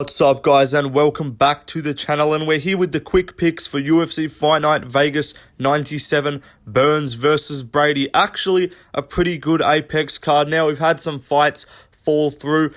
What's up, guys, and welcome back to the channel, and we're here with the quick picks for UFC Fight Night Vegas 97, Burns versus Brady. Actually, a pretty good Apex card. Now, we've had some fights fall through.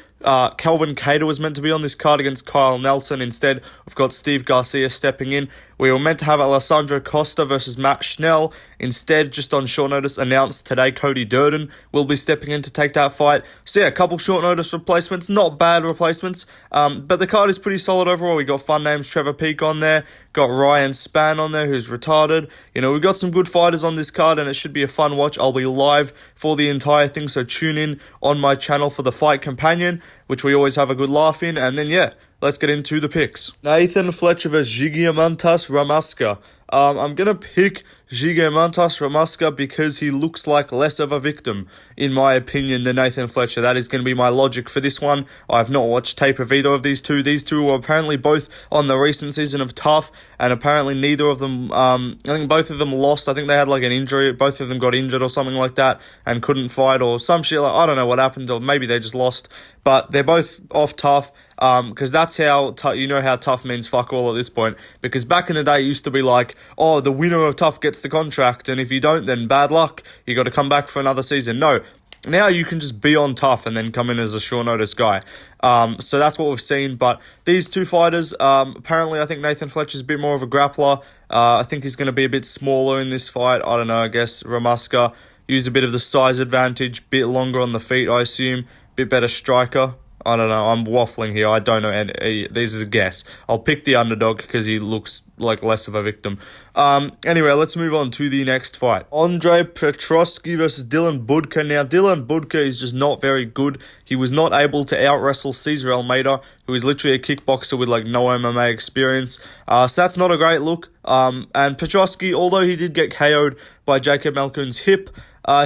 Kelvin Cater was meant to be on this card against Kyle Nelson. Instead, we've got Steve Garcia stepping in. We were meant to have Alessandro Costa versus Matt Schnell. Instead, just on short notice, announced today, Cody Duran will be stepping in to take that fight. So yeah, a couple short notice replacements. Not bad replacements, but the card is pretty solid overall. We got fun names, Trevor Peak on there. Got Ryan Spann on there, who's retarded. You know, we've got some good fighters on this card, and it should be a fun watch. I'll be live for the entire thing, so tune in on my channel for the Fight Companion, which we always have a good laugh in. And then, yeah, let's get into the picks. Nathan Fletch versus Jantas Ramaska. I'm going to pick Jantas Ramaska because he looks like less of a victim, in my opinion, than Nathan Fletcher. That is going to be my logic for this one. I have not watched tape of either of these two. These two were apparently both on the recent season of Tough, and apparently neither of them, I think both of them lost. I think they had like an injury. Both of them got injured or something like that and couldn't fight or some shit. I don't know what happened, or maybe they just lost. But they're both off Tough, because that's how, you know how Tough means fuck all at this point. Because back in the day, it used to be like, oh, the winner of Tough gets the contract, and if you don't, then bad luck. You got to come back for another season. No, now you can just be on Tough and then come in as a short notice guy. So that's what we've seen. But these two fighters, apparently I think Nathan Fletcher's a bit more of a grappler. I think he's going to be a bit smaller in this fight. I don't know, I guess Ramaska used a bit of the size advantage, bit longer on the feet, I assume, bit better striker. I don't know, I'm waffling here, I don't know, and this is a guess. I'll pick the underdog because he looks like less of a victim. Anyway, let's move on to the next fight. Andrade Petroski versus Dylan Buka. Now, Dylan Buka is just not very good. He was not able to out-wrestle Cesar Almeida, who is literally a kickboxer with like no MMA experience. So that's not a great look. And Petroski, although he did get KO'd by Jacob Malkoun's hip,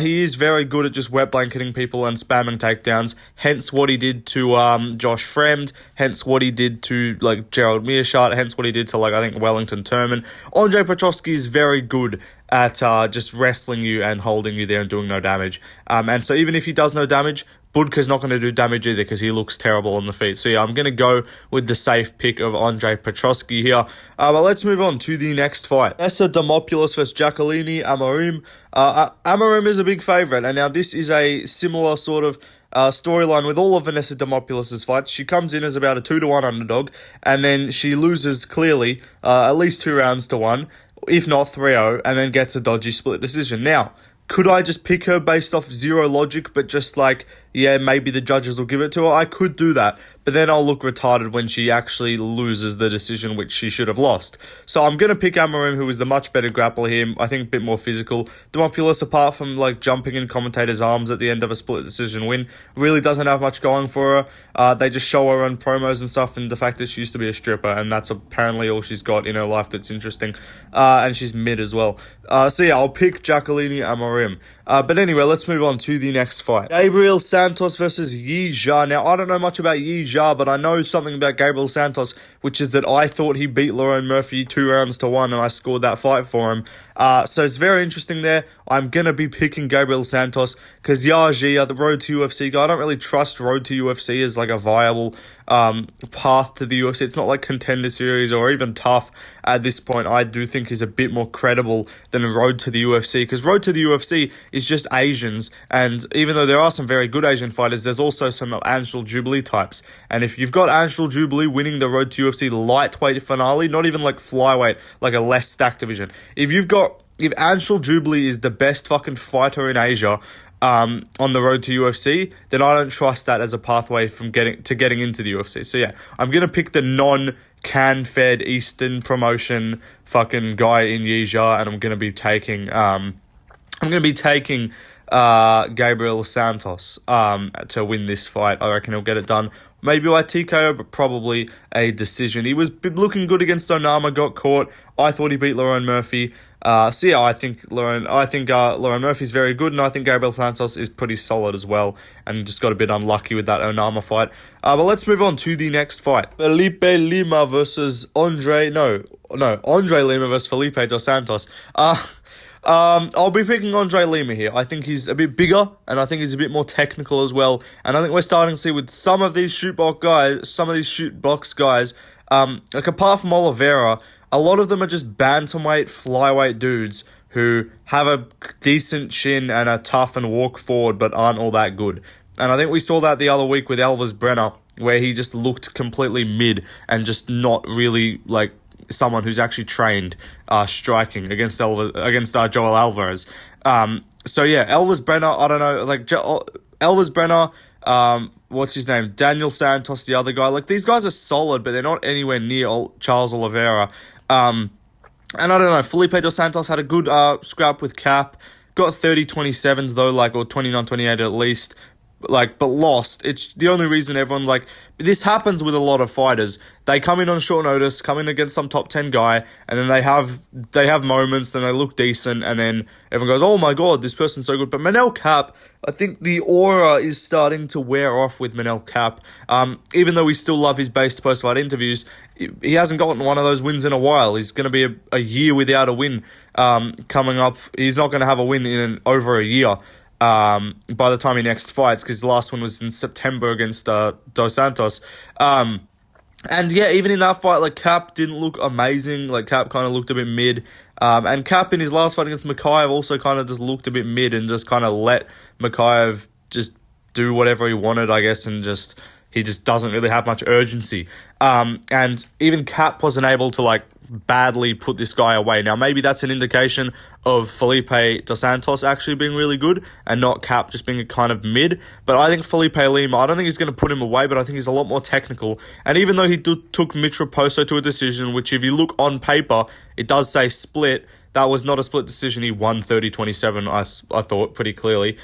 he is very good at just wet blanketing people and spamming takedowns, hence what he did to Josh Fremd, hence what he did to like Gerald Mearshart, hence what he did to like I think Wellington Turman. Andre Petroski is very good at just wrestling you and holding you there and doing no damage. And so even if he does no damage, Budka's not going to do damage either because he looks terrible on the feet. So yeah, I'm going to go with the safe pick of Andre Petroski here. But let's move on to the next fight. Vanessa Demopulos versus Jacqueline Amarim. Amarim is a big favourite, and now this is a similar sort of storyline with all of Vanessa Demopulos' fights. She comes in as about a 2-1 underdog, and then she loses clearly at least 2 rounds to 1, if not 3-0, and then gets a dodgy split decision. Now, could I just pick her based off zero logic, but just like, yeah, maybe the judges will give it to her? I could do that, but then I'll look retarded when she actually loses the decision which she should have lost. So I'm going to pick Amarim, who is the much better grappler here. I think a bit more physical. Demopulos, apart from like jumping in commentators' arms at the end of a split decision win, really doesn't have much going for her. They just show her on promos and stuff, and the fact that she used to be a stripper, and that's apparently all she's got in her life that's interesting. And she's mid as well. So yeah, I'll pick Jacqueline Amarim. But anyway, let's move on to the next fight. Gabriel Santos versus Yair. Now, I don't know much about Yair, but I know something about Gabriel Santos, which is that I thought he beat Lerone Murphy 2 rounds to 1, and I scored that fight for him. So it's very interesting there. I'm going to be picking Gabriel Santos because Yair, the Road to UFC guy, I don't really trust Road to UFC as like a viable path to the UFC. It's not like Contender Series or even Tough at this point. I do think is a bit more credible than Road to the UFC, because Road to the UFC is just Asians, and even though there are some very good Asian fighters, there's also some Anshul Jubilee types, and if you've got Anshul Jubilee winning the Road to UFC lightweight finale, not even like flyweight, like a less stacked division, if Anshul Jubilee is the best fucking fighter in Asia on the road to UFC, then I don't trust that as a pathway from getting into the UFC. So yeah, I'm gonna pick the non-can-fed Eastern promotion fucking guy in Yair, and I'm gonna be taking Gabriel Santos to win this fight. I reckon he'll get it done. Maybe by TKO, but probably a decision. He was looking good against Onama, got caught. I thought he beat Lerone Murphy. So yeah, I think Lerone Murphy's very good, and I think Gabriel Santos is pretty solid as well, and just got a bit unlucky with that Onama fight. But let's move on to the next fight. Felipe Lima versus Andre Lima versus Felipe dos Santos. I'll be picking Andre Lima here. I think he's a bit bigger, and I think he's a bit more technical as well. And I think we're starting to see with some of these shoot box guys, like apart from Oliveira, a lot of them are just bantamweight, flyweight dudes who have a decent chin and are tough and walk forward, but aren't all that good. And I think we saw that the other week with Elvis Brenner, where he just looked completely mid and just not really like someone who's actually trained striking against Joel Alvarez. So yeah, Elvis Brenner, I don't know, like Elvis Brenner, what's his name? Daniel Santos, the other guy. Like, these guys are solid, but they're not anywhere near Charles Oliveira. And I don't know, Felipe dos Santos had a good scrap with Cap. Got 30-27s though, like, or 29-28 at least. Like, but lost. It's the only reason everyone, like, this happens with a lot of fighters. They come in on short notice, come in against some top 10 guy, and then they have moments, then they look decent, and then everyone goes, oh my god, this person's so good. But Manel Cap, I think the aura is starting to wear off with Manel Cap. Even though we still love his based post-fight interviews, he hasn't gotten one of those wins in a while. He's going to be a year without a win coming up. He's not going to have a win in over a year. By the time he next fights, because the last one was in September against Dos Santos. And yeah, even in that fight, like, Cap didn't look amazing. Like, Cap kind of looked a bit mid. And Cap in his last fight against Chimaev also kind of just looked a bit mid and just kind of let Chimaev just do whatever he wanted, I guess, and he just doesn't really have much urgency. And even Cap wasn't able to, like, badly put this guy away. Now, maybe that's an indication of Felipe dos Santos actually being really good and not Cap just being kind of mid. But I think Felipe Lima, I don't think he's going to put him away, but I think he's a lot more technical. And even though he took Mitroposo to a decision, which if you look on paper, it does say split, that was not a split decision. He won 30-27, I thought, pretty clearly.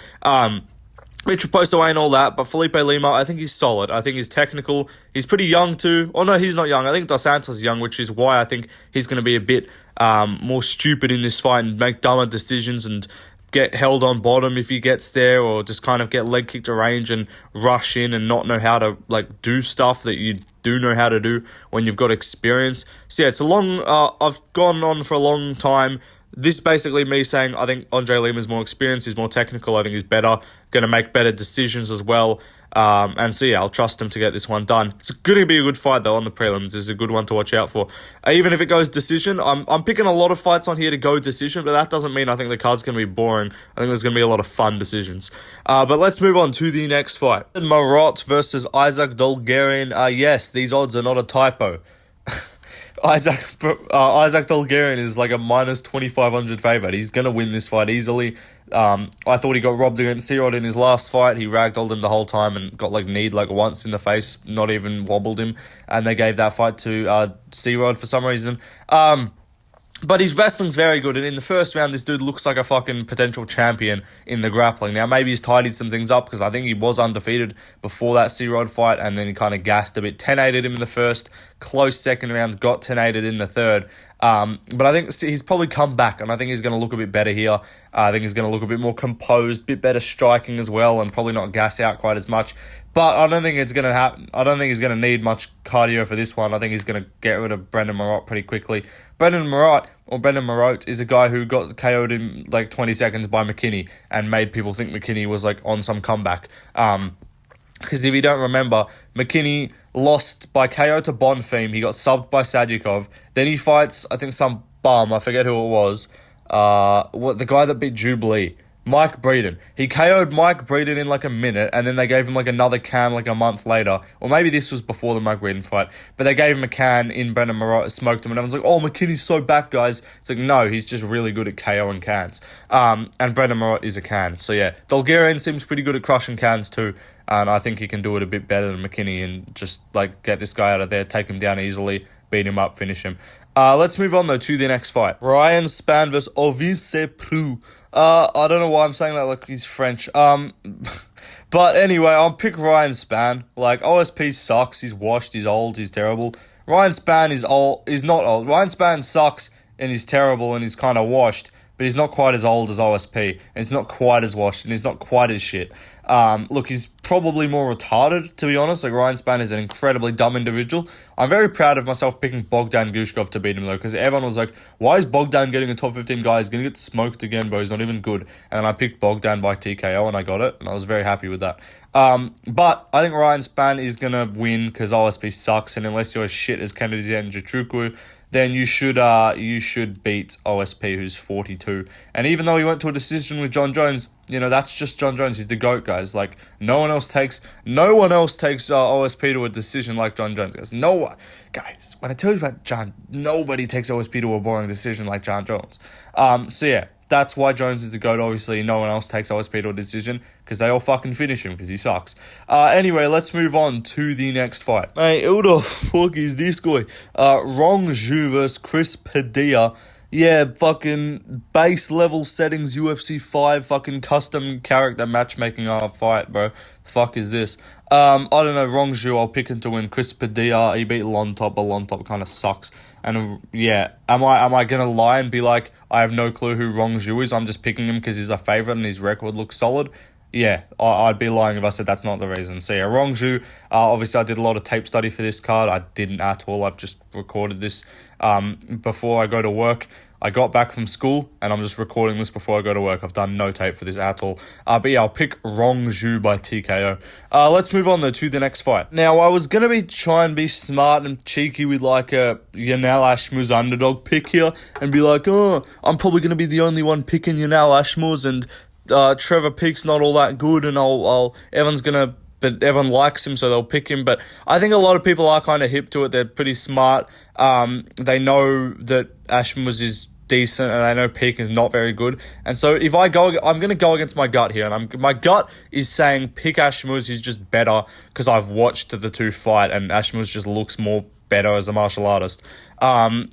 Mitroposo ain't all that, but Felipe Lima, I think he's solid. I think he's technical. He's pretty young too. Oh no, he's not young. I think Dos Santos is young, which is why I think he's going to be a bit more stupid in this fight and make dumber decisions and get held on bottom if he gets there, or just kind of get leg kicked to range and rush in and not know how to, like, do stuff that you do know how to do when you've got experience. So yeah, it's a long, I've gone on for a long time. This is basically me saying I think Andre Lima's more experienced, he's more technical, I think he's better, going to make better decisions as well. And so yeah, I'll trust him to get this one done. It's going to be a good fight though on the prelims. It's a good one to watch out for. Even if it goes decision, I'm picking a lot of fights on here to go decision, but that doesn't mean I think the card's going to be boring. I think there's going to be a lot of fun decisions. But let's move on to the next fight. Morat versus Isaac Dolgarian. Yes, these odds are not a typo. Isaac Dolgarian is like a minus 2,500 favourite. He's going to win this fight easily. I thought he got robbed against C-Rod in his last fight. He ragdolled him the whole time and got kneed once in the face, not even wobbled him. And they gave that fight to C-Rod for some reason. But his wrestling's very good, and in the first round, this dude looks like a fucking potential champion in the grappling. Now, maybe he's tidied some things up, because I think he was undefeated before that C-Rod fight, and then he kind of gassed a bit. 10-8'd him in the first, close second round, got 10-8'd in the third. But I think he's probably come back, and I think he's going to look a bit better here. I think he's going to look a bit more composed, bit better striking as well, and probably not gas out quite as much. But I don't think it's going to happen. I don't think he's going to need much cardio for this one. I think he's going to get rid of Brendan Morat pretty quickly. Brendan Morat is a guy who got KO'd in 20 seconds by McKinney and made people think McKinney was on some comeback. Because if you don't remember, McKinney lost by KO to Bonfim. He got subbed by Sadyukov. Then he fights, I think, some bum. I forget who it was. The guy that beat Jubilee. Mike Breeden. He KO'd Mike Breeden in a minute, and then they gave him another can a month later. Or maybe this was before the Mike Breeden fight. But they gave him a can in Brendan Morat, smoked him, and everyone's like, oh, McKinney's so back, guys. It's no, he's just really good at KOing cans. And Brendan Morat is a can. So yeah, Dolgarian seems pretty good at crushing cans too. And I think he can do it a bit better than McKinney and just get this guy out of there, take him down easily, beat him up, finish him. Let's move on though to the next fight. Ryan Spann versus Ovince Preux. I don't know why I'm saying that like he's French. But anyway, I'll pick Ryan Spann. OSP sucks, he's washed, he's old, he's terrible. Ryan Spann is not old. Ryan Spann sucks and he's terrible and he's kind of washed, but he's not quite as old as OSP, and he's not quite as washed, and he's not quite as shit. Look, he's probably more retarded, to be honest. Like, Ryan Spann is an incredibly dumb individual. I'm very proud of myself picking Bogdan Gushkov to beat him, though, because everyone was like, why is Bogdan getting a top 15 guy? He's going to get smoked again, bro. He's not even good. And I picked Bogdan by TKO, and I got it, and I was very happy with that. But I think Ryan Spann is going to win because OSP sucks, and unless you're as shit as Kennedy and Jachukwu, then you should beat OSP, who's 42. And even though he went to a decision with John Jones, that's just John Jones. He's the GOAT, guys. Like, no one else takes OSP to a decision like John Jones, guys. No one. Guys, when I tell you about John, nobody takes OSP to a boring decision like John Jones. So yeah, that's why Jones is the GOAT. Obviously, no one else takes OSP to a decision because they all fucking finish him because he sucks. Anyway, let's move on to the next fight. Mate, who the fuck is this guy? Rong versus Chris Padilla. Yeah, fucking base level settings, UFC 5, fucking custom character matchmaking fight, bro. The fuck is this? I don't know, Rong Zhu, I'll pick him to win. Chris Padilla, he beat Lontop, but Lontop kind of sucks. And yeah, am I gonna lie and be like, I have no clue who Rong Zhu is, I'm just picking him because he's a favorite and his record looks solid? Yeah, I'd be lying if I said that's not the reason. So yeah, Rong Zhu, obviously I did a lot of tape study for this card. I didn't at all. I've just recorded this before I go to work. I got back from school and I'm just recording this before I go to work. I've done no tape for this at all. But yeah, I'll pick Rong Zhu by TKO. Let's move on though to the next fight. Now, I was going to try and be smart and cheeky with like a Yanal Ashmuz underdog pick here and be like, oh, I'm probably going to be the only one picking Yanal Ashmuz and Trevor Peak's not all that good and but everyone likes him, so they'll pick him. But I think a lot of people are kind of hip to it. They're pretty smart. They know that Ashmuz is decent, and I know Peak is not very good. And so if I'm going to go against my gut here, and my gut is saying pick Ashmuz. He's just better because I've watched the two fight, and Ashmuz just looks more better as a martial artist. And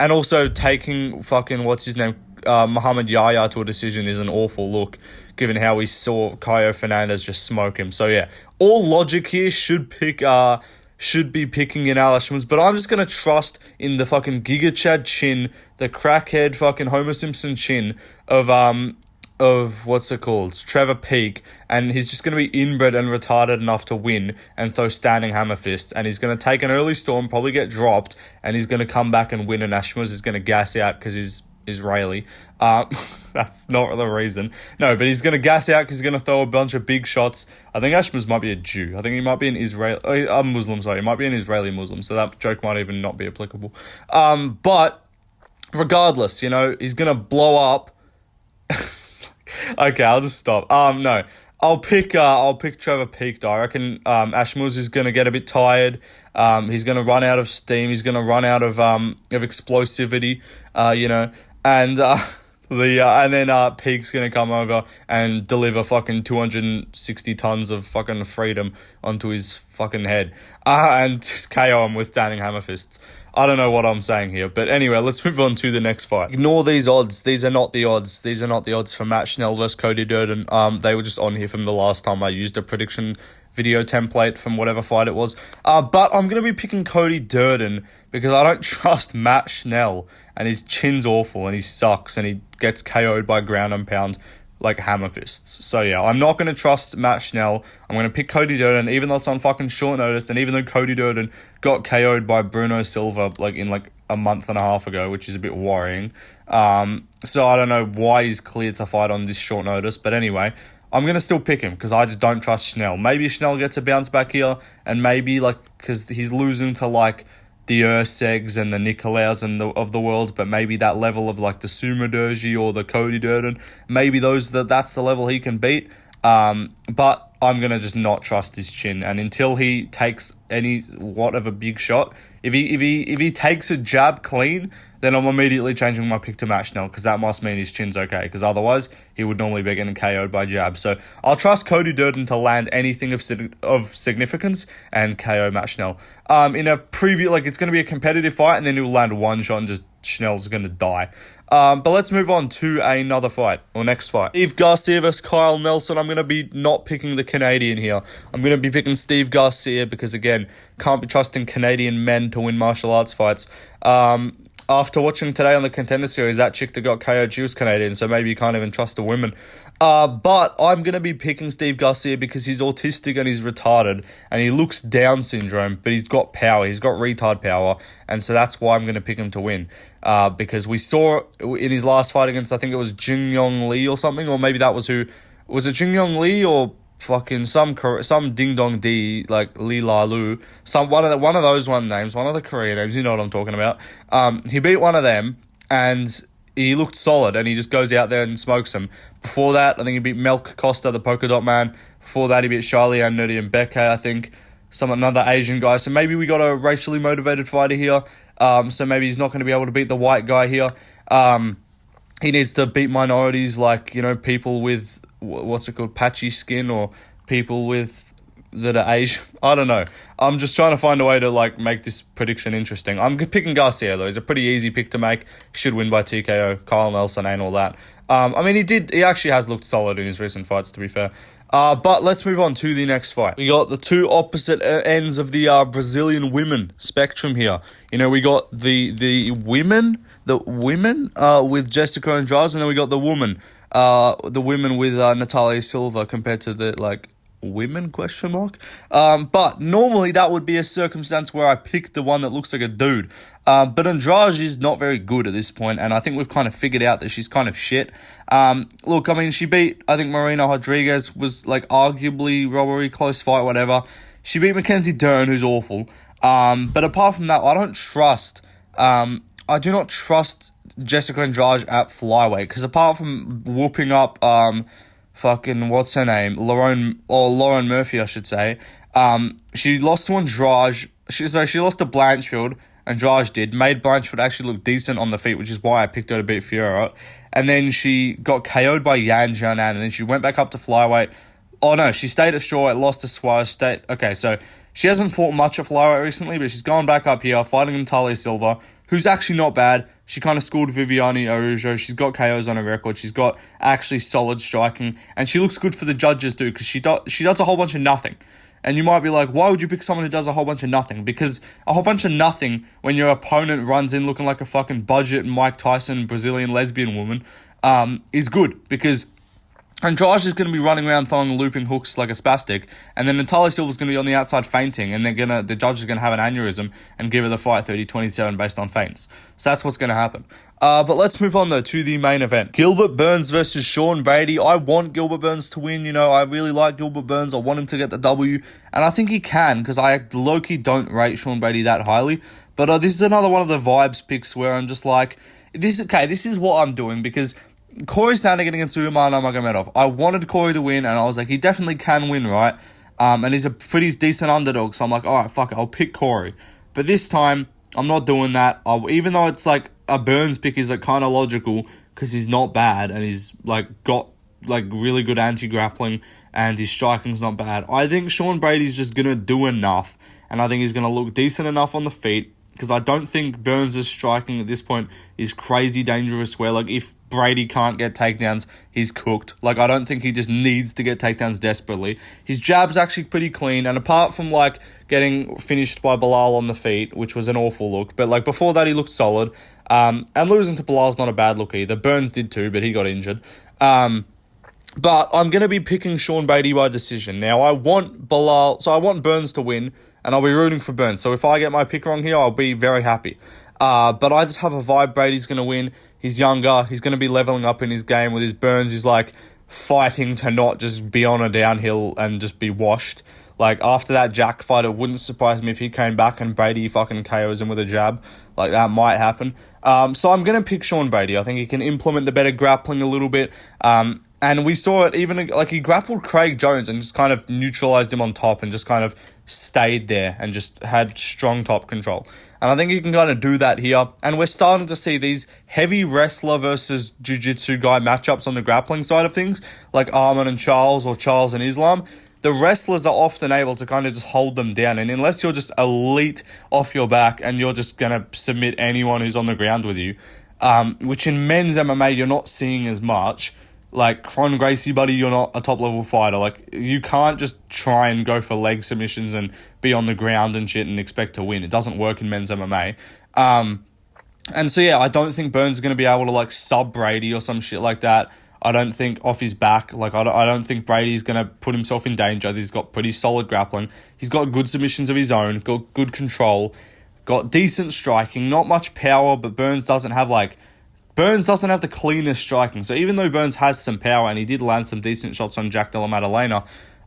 also taking fucking what's his name, Muhammad Yair to a decision is an awful look, given how we saw Caio Fernandez just smoke him. So yeah, all logic here should be picking in Ashmuz, but I'm just gonna trust in the fucking Giga Chad chin, the crackhead fucking Homer Simpson chin of what's it called, Trevor Peak, and he's just gonna be inbred and retarded enough to win and throw standing hammer fists, and he's gonna take an early storm, probably get dropped, and he's gonna come back and win, and Ashmuz is gonna gas out because he's Israeli. That's not the reason. No, but he's going to gas out because he's going to throw a bunch of big shots. I think Ashmuz might be a Jew. I think he might be a Muslim, sorry. He might be an Israeli Muslim, so that joke might even not be applicable. But regardless, he's going to blow up. Okay, I'll just stop. No. I'll pick Trevor Peak, though. I reckon Ashmuz is going to get a bit tired. He's going to run out of steam. He's going to run out of explosivity, and then Peak's gonna come over and deliver fucking 260 tons of fucking freedom onto his fucking head, and just KO him with standing hammer fists. I don't know what I'm saying here, but anyway, let's move on to the next fight. Ignore these odds. These are not the odds. These are not the odds for Matt Schnell versus Cody Durden. They were just on here from the last time I used a prediction video template from whatever fight it was. But I'm going to be picking Cody Durden because I don't trust Matt Schnell, and his chin's awful, and he sucks, and he gets KO'd by ground and pound like hammer fists. So yeah, I'm not going to trust Matt Schnell. I'm going to pick Cody Durden, even though it's on fucking short notice, and even though Cody Durden got KO'd by Bruno Silva in a month and a half ago, which is a bit worrying. So I don't know why he's cleared to fight on this short notice, but anyway, I'm going to still pick him because I just don't trust Schnell. Maybe Schnell gets a bounce back here, and maybe because he's losing to the Ursegs and the Nicolaus of the world, but maybe that level of the Sumo Derji or the Cody Durden, maybe that's the level he can beat. But I'm going to just not trust his chin, and until he takes of a big shot, if he takes a jab clean, then I'm immediately changing my pick to Matt Schnell, because that must mean his chin's okay, because otherwise he would normally be getting KO'd by jab. So I'll trust Cody Durden to land anything of significance and KO Matt Schnell. In a preview, it's going to be a competitive fight, and then he'll land one shot and just Schnell's going to die. But let's move on to another fight, or next fight. Steve Garcia versus Kyle Nelson. I'm going to be not picking the Canadian here. I'm going to be picking Steve Garcia because, again, can't be trusting Canadian men to win martial arts fights. after watching today on the Contender Series, that chick that got KO'd, she was Canadian, so maybe you can't even trust the women. But I'm going to be picking Steve Garcia because he's autistic and he's retarded, and he looks Down syndrome, but he's got power. He's got retard power, and so that's why I'm going to pick him to win. Because we saw in his last fight against, I think it was Jing Yong Lee or something, or maybe that was who... Was it Jing Yong Lee or fucking some Ding Dong D, like Lee La Lu, one of those names, one of the Korean names, you know what I'm talking about. He beat one of them, and he looked solid, and he just goes out there and smokes him. Before that, I think he beat Melk Costa, the Polka Dot Man. Before that, he beat Charlie Nutty and Becca, I think, another Asian guy. So maybe we got a racially motivated fighter here. So maybe he's not going to be able to beat the white guy here. He needs to beat minorities, like, people with, patchy skin, or people that are Asian. I don't know. I'm just trying to find a way to, make this prediction interesting. I'm picking Garcia, though. He's a pretty easy pick to make. Should win by TKO. Kyle Nelson ain't all that. He actually has looked solid in his recent fights, to be fair. But let's move on to the next fight. We got the two opposite ends of the Brazilian women spectrum here. We got the women with Jessica Andrade, and then we got the women with Natalia Silva compared to the, women, ? But normally that would be a circumstance where I pick the one that looks like a dude. But Andrade is not very good at this point, and I think we've kind of figured out that she's kind of shit. She beat, I think, Marina Rodriguez, was, arguably robbery, close fight, whatever. She beat Mackenzie Dern, who's awful. But apart from that, I do not trust Jessica Andrade at flyweight, because apart from whooping up, what's her name? Lauren Murphy, I should say. She lost to Andrade. She lost to Blanchfield. Andrade did. Made Blanchfield actually look decent on the feet, which is why I picked her to beat Fiora. And then she got KO'd by Yan Jianan, and then she went back up to flyweight. Oh no, she stayed at strawweight, lost to Suarez. Okay, so she hasn't fought much at flyweight recently, but she's gone back up here, fighting Natalia Silva, who's actually not bad. She kind of schooled Viviane Araujo. She's got KOs on her record. She's got actually solid striking. And she looks good for the judges too, because she does a whole bunch of nothing. And you might be like, why would you pick someone who does a whole bunch of nothing? Because a whole bunch of nothing, when your opponent runs in looking like a fucking budget Mike Tyson Brazilian lesbian woman, is good. Because Andrade is going to be running around throwing looping hooks like a spastic, and then Natalia Silva's going to be on the outside feinting, and the judge is going to have an aneurysm and give her the fight 30-27 based on feints. So that's what's going to happen. But let's move on, though, to the main event. Gilbert Burns versus Sean Brady. I want Gilbert Burns to win. I really like Gilbert Burns. I want him to get the W, and I think he can, because I low-key don't rate Sean Brady that highly. But this is another one of the vibes picks where I'm just like, this is what I'm doing, because Corey Sandhagen against Umar Nurmagomedov. I wanted Corey to win, and I was like, he definitely can win, right? And he's a pretty decent underdog, so I'm like, alright, fuck it, I'll pick Corey. But this time, I'm not doing that. Even though it's like a Burns pick is kind of logical, because he's not bad, and he's got really good anti-grappling, and his striking's not bad. I think Sean Brady's just going to do enough, and I think he's going to look decent enough on the feet, because I don't think Burns' striking at this point is crazy dangerous, where if Brady can't get takedowns, he's cooked. I don't think he just needs to get takedowns desperately. His jab's actually pretty clean, and apart from getting finished by Bilal on the feet, which was an awful look, but before that he looked solid. And losing to Bilal's not a bad look either. Burns did too, but he got injured. But I'm going to be picking Sean Brady by decision. Now, I want Burns to win, and I'll be rooting for Burns. So if I get my pick wrong here, I'll be very happy. But I just have a vibe Brady's going to win. He's younger. He's going to be leveling up in his game with his Burns. He's fighting to not just be on a downhill and just be washed. After that Jack fight, it wouldn't surprise me if he came back and Brady fucking KOs him with a jab. That might happen. So I'm going to pick Sean Brady. I think he can implement the better grappling a little bit. And we saw it even, he grappled Craig Jones and just kind of neutralized him on top and just kind of stayed there and just had strong top control. And I think you can kind of do that here. And we're starting to see these heavy wrestler versus jiu-jitsu guy matchups on the grappling side of things, like Arman and Charles or Charles and Islam. The wrestlers are often able to kind of just hold them down. And unless you're just elite off your back and you're just going to submit anyone who's on the ground with you, which in men's MMA you're not seeing as much. Kron Gracie, buddy, you're not a top-level fighter. You can't just try and go for leg submissions and be on the ground and shit and expect to win. It doesn't work in men's MMA. And so, yeah, I don't think Burns is going to be able to, like, sub Brady or some shit like that. I don't think off his back. Like, I don't think Brady's going to put himself in danger. He's got pretty solid grappling. He's got good submissions of his own, got good control, got decent striking, not much power, but Burns doesn't have the cleanest striking. So even though Burns has some power and he did land some decent shots on Jack Della Maddalena,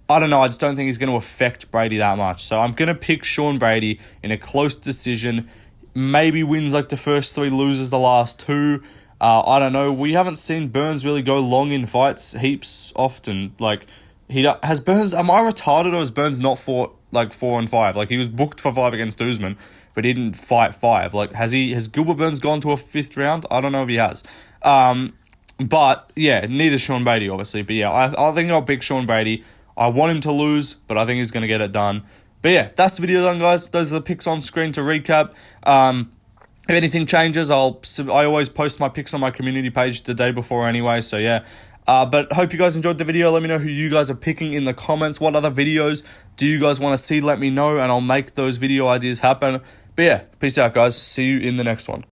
I don't know, I just don't think he's going to affect Brady that much. So I'm going to pick Sean Brady in a close decision. Maybe wins like the first 3, loses the last 2. I don't know. We haven't seen Burns really go long in fights heaps often. Like, has Burns, am I retarded, or has Burns not fought like 4 and 5? Like, he was booked for 5 against Usman, but he didn't fight 5. Like, has Gilbert Burns gone to a 5th round? I don't know if he has. But yeah, neither Sean Brady, obviously. But yeah, I think I'll pick Sean Brady. I want him to lose, but I think he's going to get it done. But yeah, that's the video done, guys. Those are the picks on screen to recap. If anything changes, I always post my picks on my community page the day before anyway, so yeah. But hope you guys enjoyed the video. Let me know who you guys are picking in the comments. What other videos do you guys want to see? Let me know, and I'll make those video ideas happen. But yeah, peace out, guys. See you in the next one.